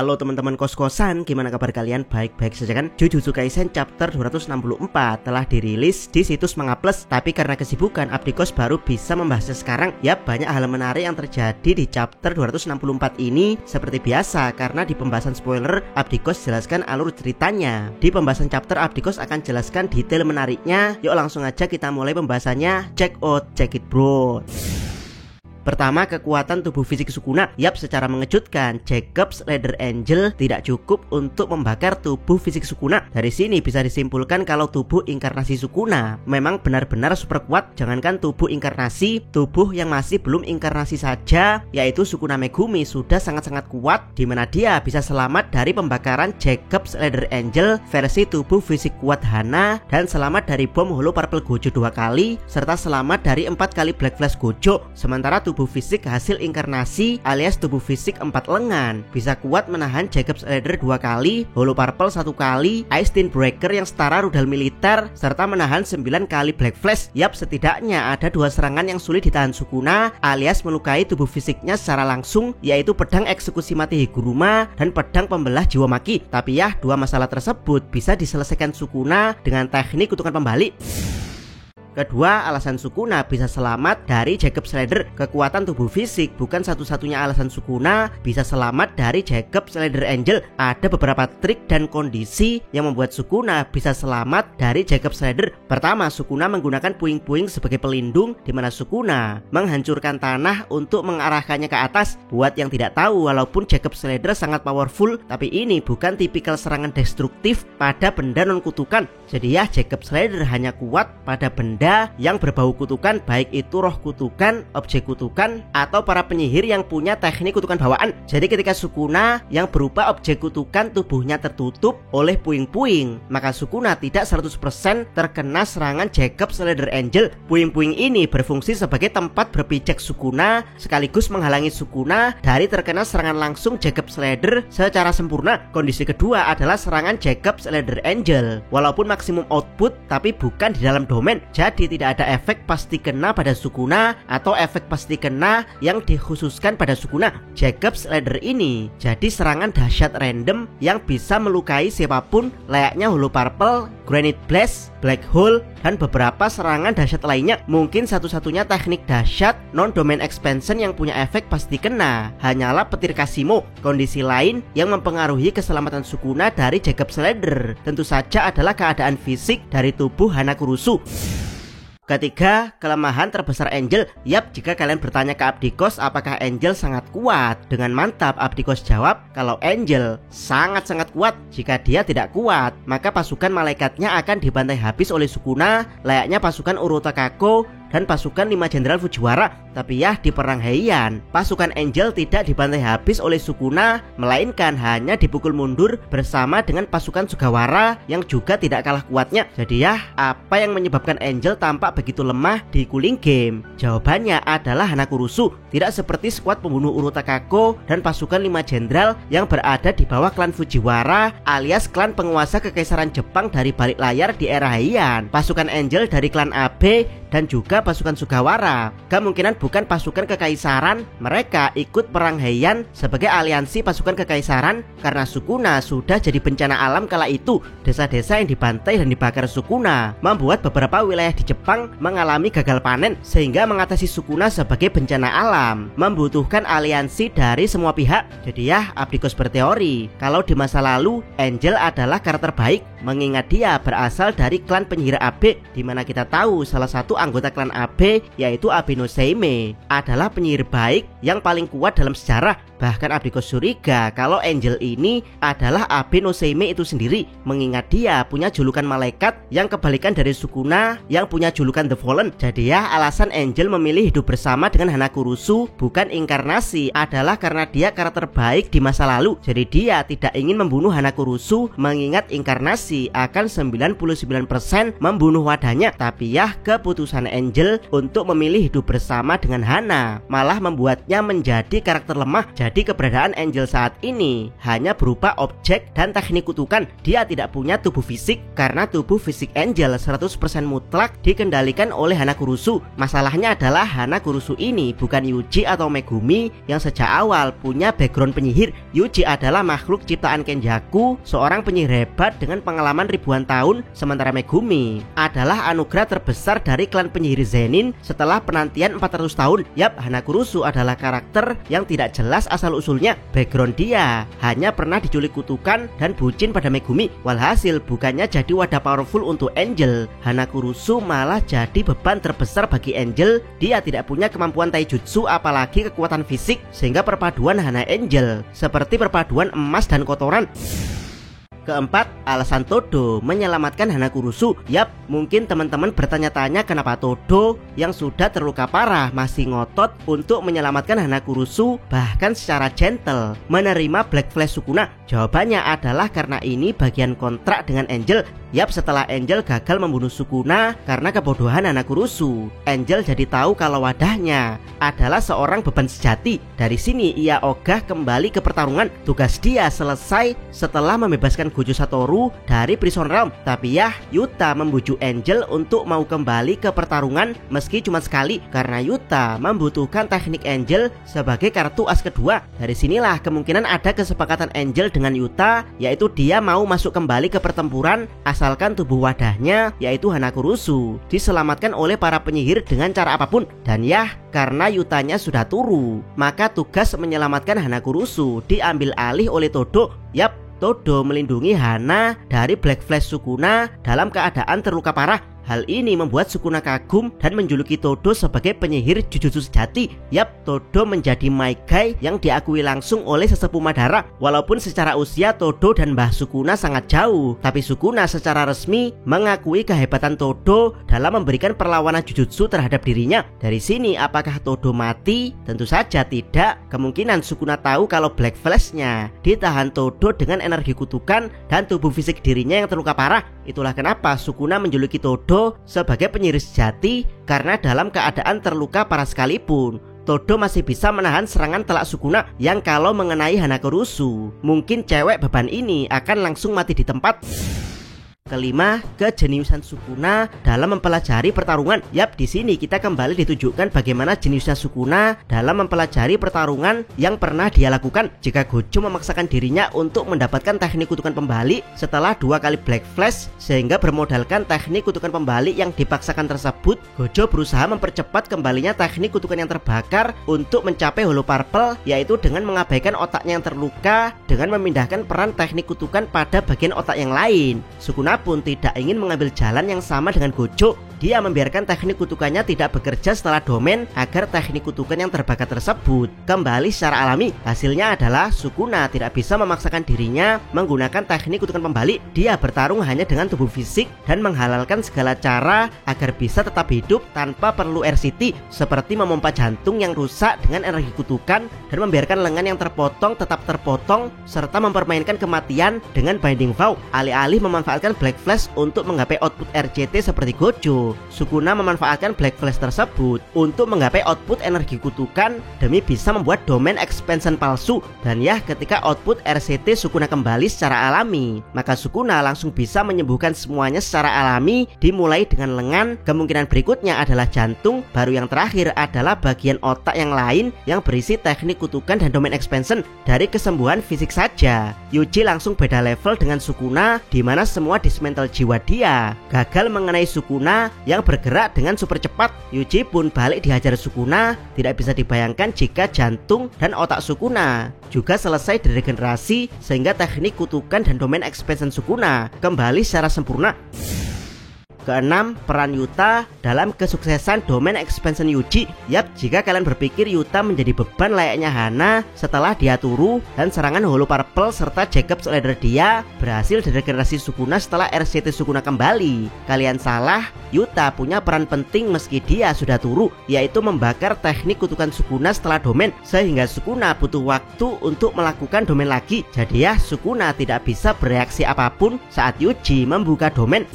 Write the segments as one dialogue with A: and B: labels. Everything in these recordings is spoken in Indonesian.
A: Halo teman-teman kos-kosan, gimana kabar kalian? Baik-baik saja kan? Jujutsu Kaisen chapter 264 telah dirilis di situs Manga Plus. Tapi karena kesibukan, Abdikos baru bisa membahasnya sekarang. Yap, banyak hal menarik yang terjadi di chapter 264 ini. Seperti biasa, karena di pembahasan spoiler, Abdikos jelaskan alur ceritanya. Di pembahasan chapter, Abdikos akan jelaskan detail menariknya. Yuk langsung aja kita mulai pembahasannya. Check it bro. Pertama, kekuatan tubuh fisik Sukuna. Yap, secara mengejutkan, Jacob's Ladder Angel tidak cukup untuk membakar tubuh fisik Sukuna. Dari sini bisa disimpulkan kalau tubuh inkarnasi Sukuna memang benar-benar super kuat. Jangankan tubuh inkarnasi, tubuh yang masih belum inkarnasi saja, yaitu Sukuna Megumi, sudah sangat-sangat kuat, dimana dia bisa selamat dari pembakaran Jacob's Ladder Angel versi tubuh fisik kuat Hana, dan selamat dari bom Holo Purple Gojo 2 kali, serta selamat dari 4 kali Black Flash Gojo. Sementara tubuh fisik hasil inkarnasi alias tubuh fisik 4 lengan bisa kuat menahan Jacob's Ladder 2 kali, Holo Purple 1 kali, Ice Tin Breaker yang setara rudal militer, serta menahan 9 kali Black Flash. Yap, setidaknya ada 2 serangan yang sulit ditahan Sukuna alias melukai tubuh fisiknya secara langsung, yaitu pedang eksekusi mati Higuruma dan pedang pembelah jiwa maki. Tapi ya, 2 masalah tersebut bisa diselesaikan Sukuna dengan teknik kutukan pembalik. Kedua, alasan Sukuna bisa selamat dari Jacob's Ladder. Kekuatan tubuh fisik bukan satu-satunya alasan Sukuna bisa selamat dari Jacob's Ladder Angel. Ada beberapa trik dan kondisi yang membuat Sukuna bisa selamat dari Jacob's Ladder. Pertama, Sukuna menggunakan puing-puing sebagai pelindung, di mana Sukuna menghancurkan tanah untuk mengarahkannya ke atas. Buat yang tidak tahu, walaupun Jacob's Ladder sangat powerful, tapi ini bukan tipikal serangan destruktif pada benda non-kutukan. Jadi ya, Jacob's Ladder hanya kuat pada benda yang berbau kutukan, baik itu roh kutukan, objek kutukan, atau para penyihir yang punya teknik kutukan bawaan. Jadi ketika Sukuna yang berupa objek kutukan tubuhnya tertutup oleh puing-puing, maka Sukuna tidak 100% terkena serangan Jacob's Ladder Angel. Puing-puing ini berfungsi sebagai tempat berpijak Sukuna, sekaligus menghalangi Sukuna dari terkena serangan langsung Jacob's Ladder secara sempurna. Kondisi kedua adalah serangan Jacob's Ladder Angel, walaupun maksimum output tapi bukan di dalam domain. Jadi tidak ada efek pasti kena pada Sukuna atau efek pasti kena yang dikhususkan pada Sukuna. Jacob's Ladder ini jadi serangan dahsyat random yang bisa melukai siapapun, layaknya Holo Purple, Granite Blast, Black Hole, dan beberapa serangan dahsyat lainnya. Mungkin satu-satunya teknik dahsyat non-domain expansion yang punya efek pasti kena hanyalah petir Kasimo. Kondisi lain yang mempengaruhi keselamatan Sukuna dari Jacob's Ladder tentu saja adalah keadaan fisik dari tubuh Hanakurusu. Ketiga, kelemahan terbesar Angel. Yap, jika kalian bertanya ke Abdikos apakah Angel sangat kuat, dengan mantap Abdikos jawab kalau Angel sangat-sangat kuat. Jika dia tidak kuat, maka pasukan malaikatnya akan dibantai habis oleh Sukuna, layaknya pasukan Urotakako dan pasukan 5 Jenderal Fujiwara. Tapi ya, di perang Heian, pasukan Angel tidak dibantai habis oleh Sukuna, melainkan hanya dipukul mundur bersama dengan pasukan Sugawara yang juga tidak kalah kuatnya. Jadi ya, apa yang menyebabkan Angel tampak begitu lemah di Cooling Game? Jawabannya adalah Hanakurusu. Tidak seperti skuad pembunuh Urotakako dan pasukan 5 Jenderal yang berada di bawah klan Fujiwara alias klan penguasa kekaisaran Jepang dari balik layar di era Heian. Pasukan Angel dari klan Abe dan juga pasukan Sugawara kemungkinan bukan pasukan kekaisaran. Mereka ikut perang Heian sebagai aliansi pasukan kekaisaran karena Sukuna sudah jadi bencana alam kala itu. Desa-desa yang dibantai dan dibakar Sukuna membuat beberapa wilayah di Jepang mengalami gagal panen, sehingga mengatasi Sukuna sebagai bencana alam membutuhkan aliansi dari semua pihak. Jadi ya, Abdikos berteori kalau di masa lalu Angel adalah karakter baik, mengingat dia berasal dari klan penyihir Abe, dimana kita tahu salah satu anggota klan Abe, yaitu Abe no Seimei, adalah penyihir baik yang paling kuat dalam sejarah. Bahkan Abdikos curiga kalau Angel ini adalah Abe no Seimei itu sendiri, mengingat dia punya julukan malaikat yang kebalikan dari Sukuna yang punya julukan The Fallen. Jadi ya, alasan Angel memilih hidup bersama dengan Hanakurusu bukan inkarnasi, adalah karena dia karakter baik di masa lalu. Jadi dia tidak ingin membunuh Hanakurusu, mengingat inkarnasi akan 99% membunuh wadahnya. Tapi ya, keputusan Angel untuk memilih hidup bersama dengan Hana malah membuatnya menjadi karakter lemah. Jadi Jadi keberadaan Angel saat ini hanya berupa objek dan teknik kutukan. Dia tidak punya tubuh fisik karena tubuh fisik Angel 100% mutlak dikendalikan oleh Hanakurusu. Masalahnya adalah Hanakurusu ini bukan Yuji atau Megumi yang sejak awal punya background penyihir. Yuji adalah makhluk ciptaan Kenjaku, seorang penyihir hebat dengan pengalaman ribuan tahun, sementara Megumi adalah anugerah terbesar dari klan penyihir Zenin setelah penantian 400 tahun. Yap, Hanakurusu adalah karakter yang tidak jelas asal-usulnya. Background dia hanya pernah diculik kutukan dan bucin pada Megumi. Walhasil bukannya jadi wadah powerful untuk Angel, Hanakurusu malah jadi beban terbesar bagi Angel. Dia tidak punya kemampuan taijutsu apalagi kekuatan fisik, sehingga perpaduan Hana Angel seperti perpaduan emas dan kotoran. Keempat, alasan Todo menyelamatkan Hanakurusu. Yap, mungkin teman-teman bertanya-tanya kenapa Todo yang sudah terluka parah masih ngotot untuk menyelamatkan Hanakurusu, bahkan secara gentle menerima Black Flash Sukuna. Jawabannya adalah karena ini bagian kontrak dengan Angel. Yap, setelah Angel gagal membunuh Sukuna karena kebodohan Hanakurusu, Angel jadi tahu kalau wadahnya adalah seorang beban sejati. Dari sini ia ogah kembali ke pertarungan. Tugas dia selesai setelah membebaskan Gojo Satoru dari Prison Realm. Tapi ya, Yuta membujuk Angel untuk mau kembali ke pertarungan meski cuma sekali, karena Yuta membutuhkan teknik Angel sebagai kartu as kedua. Dari sinilah kemungkinan ada kesepakatan Angel dengan Yuta, yaitu dia mau masuk kembali ke pertempuran asalkan tubuh wadahnya, yaitu Hanakurusu, diselamatkan oleh para penyihir dengan cara apapun. Dan ya, karena Yutanya sudah turu, maka tugas menyelamatkan Hanakurusu diambil alih oleh Todo. Yap, Todo melindungi Hana dari Black Flash Sukuna dalam keadaan terluka parah. Hal ini membuat Sukuna kagum dan menjuluki Todo sebagai penyihir Jujutsu sejati. Yap, Todo menjadi Maigai yang diakui langsung oleh sesepuh Madara. Walaupun secara usia Todo dan Mbah Sukuna sangat jauh, tapi Sukuna secara resmi mengakui kehebatan Todo dalam memberikan perlawanan Jujutsu terhadap dirinya. Dari sini, apakah Todo mati? Tentu saja tidak. Kemungkinan Sukuna tahu kalau Black Flash-nya ditahan Todo dengan energi kutukan dan tubuh fisik dirinya yang terluka parah. Itulah kenapa Sukuna menjuluki Todo sebagai penyihir sejati, karena dalam keadaan terluka parah sekalipun Todo masih bisa menahan serangan telak Sukuna yang kalau mengenai Hanakurusu, mungkin cewek beban ini akan langsung mati di tempat. Kelima, kejeniusan Sukuna dalam mempelajari pertarungan. Yap, di sini kita kembali ditunjukkan bagaimana jeniusnya Sukuna dalam mempelajari pertarungan yang pernah dia lakukan. Jika Gojo memaksakan dirinya untuk mendapatkan teknik kutukan pembalik setelah 2 kali Black Flash, sehingga bermodalkan teknik kutukan pembalik yang dipaksakan tersebut, Gojo berusaha mempercepat kembalinya teknik kutukan yang terbakar untuk mencapai Hollow Purple, yaitu dengan mengabaikan otaknya yang terluka dengan memindahkan peran teknik kutukan pada bagian otak yang lain. Sukuna pun tidak ingin mengambil jalan yang sama dengan Gojo. Dia membiarkan teknik kutukannya tidak bekerja setelah domain agar teknik kutukan yang terbakar tersebut kembali secara alami. Hasilnya adalah Sukuna tidak bisa memaksakan dirinya menggunakan teknik kutukan pembalik. Dia bertarung hanya dengan tubuh fisik dan menghalalkan segala cara agar bisa tetap hidup tanpa perlu RCT, seperti memompa jantung yang rusak dengan energi kutukan dan membiarkan lengan yang terpotong tetap terpotong, serta mempermainkan kematian dengan Binding Vow, alih-alih memanfaatkan Black Flash untuk menggapai output RCT seperti Gojo. Sukuna memanfaatkan Black Flash tersebut untuk menggapai output energi kutukan demi bisa membuat domain expansion palsu. Dan ya, ketika output RCT Sukuna kembali secara alami, maka Sukuna langsung bisa menyembuhkan semuanya secara alami, dimulai dengan lengan, kemungkinan berikutnya adalah jantung, baru yang terakhir adalah bagian otak yang lain yang berisi teknik kutukan dan domain expansion. Dari kesembuhan fisik saja, Yuji langsung beda level dengan Sukuna, di mana semua dismantle jiwa dia gagal mengenai Sukuna yang bergerak dengan super cepat. Yuji pun balik dihajar Sukuna. Tidak bisa dibayangkan jika jantung dan otak Sukuna juga selesai diregenerasi, sehingga teknik kutukan dan domain expansion Sukuna kembali secara sempurna. Keenam, peran Yuta dalam kesuksesan domain expansion Yuji. Yap, jika kalian berpikir Yuta menjadi beban layaknya Hana setelah dia turu dan serangan Hollow Purple serta Jacob's Ladder dia berhasil diregenerasi Sukuna setelah RCT Sukuna kembali, kalian salah. Yuta punya peran penting meski dia sudah turu, yaitu membakar teknik kutukan Sukuna setelah domain, sehingga Sukuna butuh waktu untuk melakukan domain lagi. Jadi ya, Sukuna tidak bisa bereaksi apapun saat Yuji membuka domain.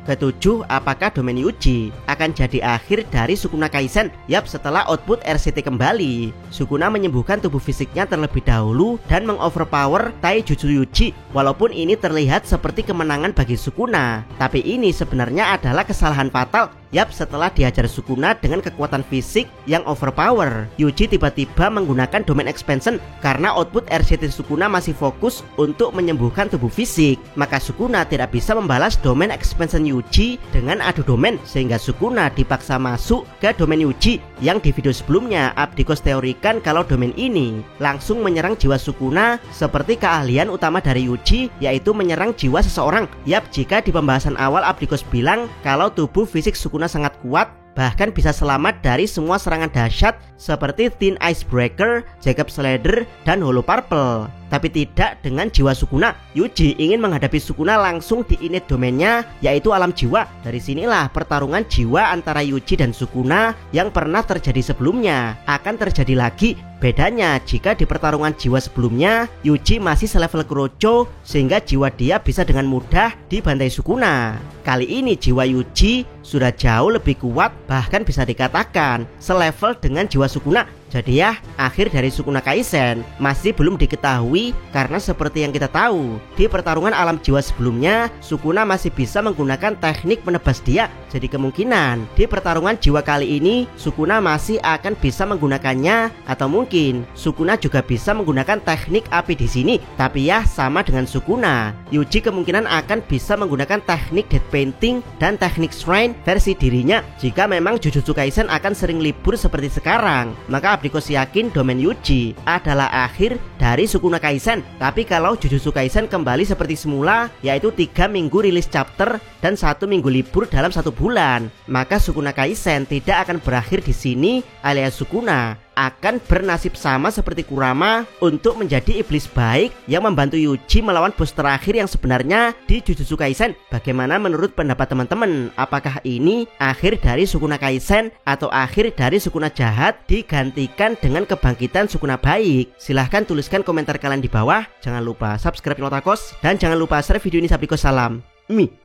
A: Ketujuh, apakah domain Yuji akan jadi akhir dari Sukuna Kaisen? Yap, setelah output RCT kembali, Sukuna menyembuhkan tubuh fisiknya terlebih dahulu dan mengoverpower Taijutsu Yuji. Walaupun ini terlihat seperti kemenangan bagi Sukuna, tapi ini sebenarnya adalah kesalahan fatal. Yap, setelah dihajar Sukuna dengan kekuatan fisik yang overpower, Yuji tiba-tiba menggunakan domain expansion karena output RCT Sukuna masih fokus untuk menyembuhkan tubuh fisik. Maka Sukuna tidak bisa membalas domain expansion Yuji dengan adu domain, sehingga Sukuna dipaksa masuk ke domain Yuji yang di video sebelumnya Abdikos teorikan kalau domain ini langsung menyerang jiwa Sukuna seperti keahlian utama dari Yuji, yaitu menyerang jiwa seseorang. Yap, jika di pembahasan awal Abdikos bilang kalau tubuh fisik Sukuna sangat kuat, bahkan bisa selamat dari semua serangan dahsyat seperti Thin Icebreaker, Jacob Slider, dan Hollow Purple. Tapi tidak dengan jiwa Sukuna. Yuji ingin menghadapi Sukuna langsung di init domainnya, yaitu alam jiwa. Dari sinilah pertarungan jiwa antara Yuji dan Sukuna yang pernah terjadi sebelumnya akan terjadi lagi. Bedanya, jika di pertarungan jiwa sebelumnya Yuji masih selevel Kurocho, sehingga jiwa dia bisa dengan mudah dibantai Sukuna. Kali ini jiwa Yuji sudah jauh lebih kuat, bahkan bisa dikatakan selevel dengan jiwa Sukuna. Jadi ya, akhir dari Sukuna Kaisen masih belum diketahui karena seperti yang kita tahu, di pertarungan alam jiwa sebelumnya Sukuna masih bisa menggunakan teknik menebas dia. Jadi kemungkinan di pertarungan jiwa kali ini Sukuna masih akan bisa menggunakannya, atau mungkin Sukuna juga bisa menggunakan teknik api di sini. Tapi ya, sama dengan Sukuna, Yuji kemungkinan akan bisa menggunakan teknik dead painting dan teknik shrine versi dirinya. Jika memang Jujutsu Kaisen akan sering libur seperti sekarang, maka Abdikos yakin domain Yuji adalah akhir dari Sukuna Kaisen. Tapi kalau Jujutsu Kaisen kembali seperti semula, yaitu 3 minggu rilis chapter dan 1 minggu libur dalam 1 bulan, maka Sukuna Kaisen tidak akan berakhir di sini, alias Sukuna akan bernasib sama seperti Kurama untuk menjadi iblis baik yang membantu Yuji melawan bos terakhir yang sebenarnya di Jujutsu Kaisen. Bagaimana menurut pendapat teman-teman? Apakah ini akhir dari Sukuna Kaisen atau akhir dari Sukuna jahat digantikan dengan kebangkitan Sukuna baik? Silahkan tuliskan komentar kalian di bawah. Jangan lupa subscribe channel Otakos dan jangan lupa share video ini. Abdikos salam. Mi.